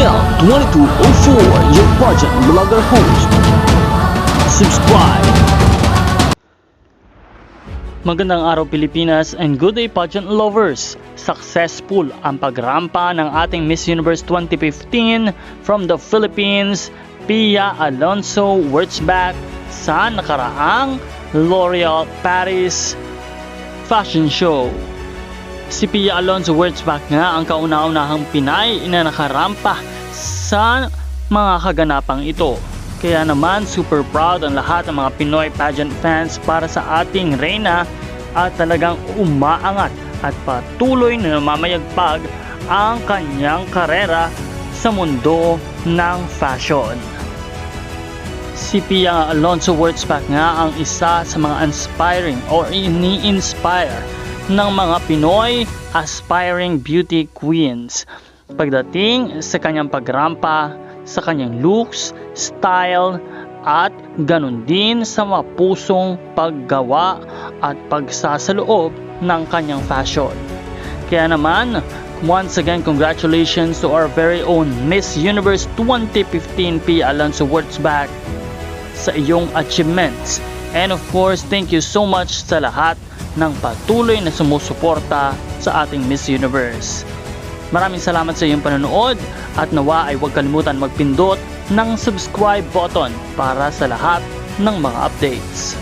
Mel 2204, your pageant blogger host. Subscribe! Magandang araw Pilipinas and good day pageant lovers! Successful ang pagrampa ng ating Miss Universe 2015 from the Philippines, Pia Alonso Wurtzbach sa nakaraang L'Oreal Paris Fashion Show. Si Pia Alonso Wurtzbach nga ang kauna-unahang Pinay na nakarampa sa mga kaganapang ito. Kaya naman super proud ang lahat ng mga Pinoy pageant fans para sa ating reyna at talagang umaangat at patuloy na namamayagpag ang kanyang karera sa mundo ng fashion. Si Pia Alonso Wurtzbach nga ang isa sa mga inspiring or ini-inspire ng mga Pinoy aspiring beauty queens pagdating sa kanyang pagrampa, sa kanyang looks, style, at ganun din sa mapusong paggawa at pagsasaloob ng kanyang fashion. Kaya naman, once again, congratulations to our very own Miss Universe 2015 Pia Alonso Wurtzbach sa iyong achievements. And of course, thank you so much sa lahat ng patuloy na sumusuporta sa ating Miss Universe. Maraming salamat sa iyong panonood at nawa ay huwag kalimutan magpindot ng subscribe button para sa lahat ng mga updates.